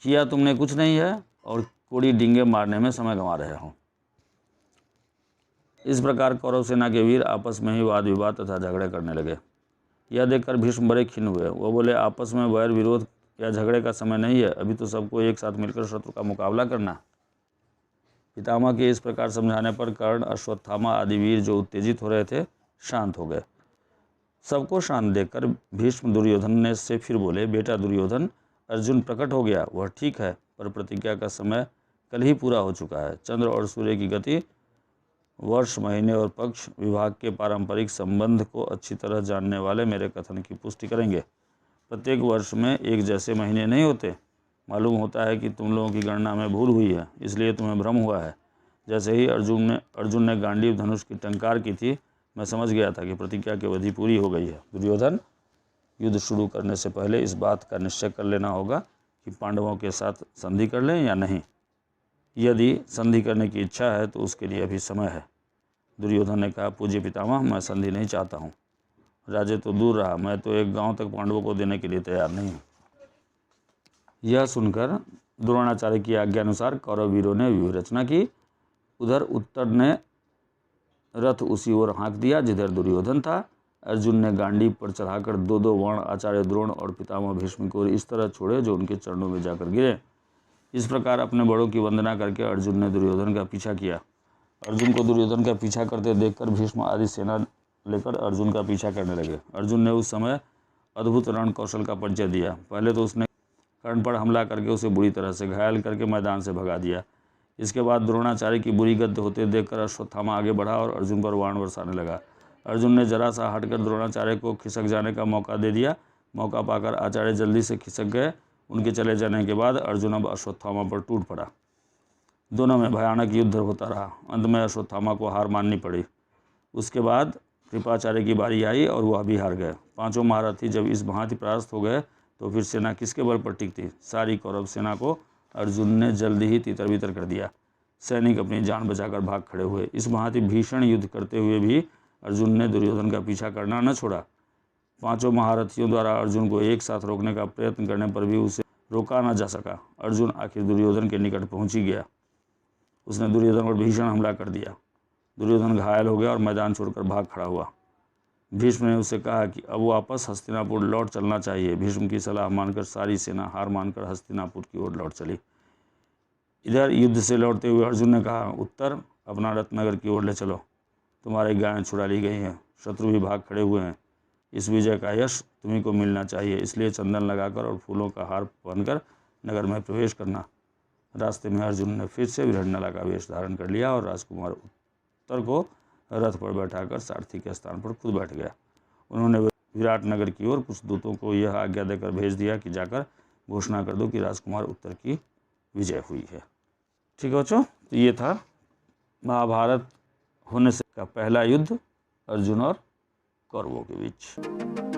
किया तुमने कुछ नहीं है और कोड़ी डींगे मारने में समय गंवा रहे हो। इस प्रकार कौरव सेना के वीर आपस में ही वाद विवाद तथा झगड़े करने लगे। यह देखकर भीष्म बड़े खिन्न हुए। वो बोले, आपस में वैर विरोध या झगड़े का समय नहीं है, अभी तो सबको एक साथ मिलकर शत्रु का मुकाबला करना। पितामह के इस प्रकार समझाने पर कर्ण, अश्वत्थामा आदि वीर जो उत्तेजित हो रहे थे शांत हो गए। सबको शांत देखकर भीष्म दुर्योधन ने से फिर बोले, बेटा दुर्योधन, अर्जुन प्रकट हो गया वह ठीक है, पर प्रतिज्ञा का समय कल ही पूरा हो चुका है। चंद्र और सूर्य की गति, वर्ष, महीने और पक्ष विभाग के पारंपरिक संबंध को अच्छी तरह जानने वाले मेरे कथन की पुष्टि करेंगे। प्रत्येक वर्ष में एक जैसे महीने नहीं होते। मालूम होता है कि तुम लोगों की गणना में भूल हुई है, इसलिए तुम्हें भ्रम हुआ है। जैसे ही अर्जुन ने गांडीव धनुष की टंकार की थी, मैं समझ गया था कि प्रतिज्ञा की अवधि पूरी हो गई है। दुर्योधन, युद्ध शुरू करने से पहले इस बात का निश्चय कर लेना होगा कि पांडवों के साथ संधि कर लें या नहीं। यदि संधि करने की इच्छा है तो उसके लिए अभी समय है। दुर्योधन ने कहा, पूज्य पितामह, मैं संधि नहीं चाहता हूँ। राजे तो दूर रहा, मैं तो एक गांव तक पांडवों को देने के लिए तैयार नहीं हूँ। यह सुनकर द्रोणाचार्य की आज्ञा अनुसार कौरव वीरों ने व्यूह रचना की। उधर उत्तर ने रथ उसी ओर हाँक दिया जिधर दुर्योधन था। अर्जुन ने गांडीव पर चढ़ाकर दो दो बाण आचार्य द्रोण और पितामह भीष्म को इस तरह छोड़े जो उनके चरणों में जाकर गिरे। इस प्रकार अपने बड़ों की वंदना करके अर्जुन ने दुर्योधन का पीछा किया। अर्जुन को दुर्योधन का पीछा करते देखकर भीष्म आदि सेना लेकर अर्जुन का पीछा करने लगे। अर्जुन ने उस समय अद्भुत रण कौशल का परिचय दिया। पहले तो उसने कर्ण पर हमला करके उसे बुरी तरह से घायल करके मैदान से भगा दिया। इसके बाद द्रोणाचार्य की बुरी गति होते देखकर अश्वत्थामा आगे बढ़ा और अर्जुन पर बाण बरसाने लगा। अर्जुन ने जरा सा हटकर द्रोणाचार्य को खिसक जाने का मौका दे दिया। मौका पाकर आचार्य जल्दी से खिसक गए। उनके चले जाने के बाद अर्जुन अब अश्वत्थामा पर टूट पड़ा। दोनों में भयानक युद्ध होता रहा। अंत में अश्वत्थामा को हार माननी पड़ी। उसके बाद कृपाचार्य की बारी आई और वह भी हार गए। पांचों महारथी जब इस भांति परास्त हो गए तो फिर सेना किसके बल पर टिकती। सारी कौरव सेना को अर्जुन ने जल्दी ही तितर बितर कर दिया। सैनिक अपनी जान बचाकर भाग खड़े हुए। इस भांति भीषण युद्ध करते हुए भी अर्जुन ने दुर्योधन का पीछा करना न छोड़ा। पांचों महारथियों द्वारा अर्जुन को एक साथ रोकने का प्रयत्न करने पर भी उसे रोका न जा सका। अर्जुन आखिर दुर्योधन के निकट पहुंच ही गया। उसने दुर्योधन पर भीषण हमला कर दिया। दुर्योधन घायल हो गया और मैदान छोड़कर भाग खड़ा हुआ। भीष्म ने उससे कहा कि अब वापस हस्तिनापुर लौट चलना चाहिए। भीष्म की सलाह मानकर सारी सेना हार मानकर हस्तिनापुर की ओर लौट चली। इधर युद्ध से लौटते हुए अर्जुन ने कहा, उत्तर, अपना रत्नगर की ओर ले चलो। तुम्हारी गायें छुड़ा ली गई हैं, शत्रु भी भाग खड़े हुए हैं। इस विजय का यश तुम्ही को मिलना चाहिए, इसलिए चंदन लगाकर और फूलों का हार पहनकर नगर में प्रवेश करना। रास्ते में अर्जुन ने फिर से विरहणला का वेश धारण कर लिया और राजकुमार उत्तर को रथ पर बैठाकर सारथी के स्थान पर खुद बैठ गया। उन्होंने विराट नगर की ओर कुछ दूतों को यह आज्ञा देकर भेज दिया कि जाकर घोषणा कर दो कि राजकुमार उत्तर की विजय हुई है। ठीक है बच्चों, तो ये था महाभारत होने से का पहला युद्ध अर्जुन और कौरवों के बीच।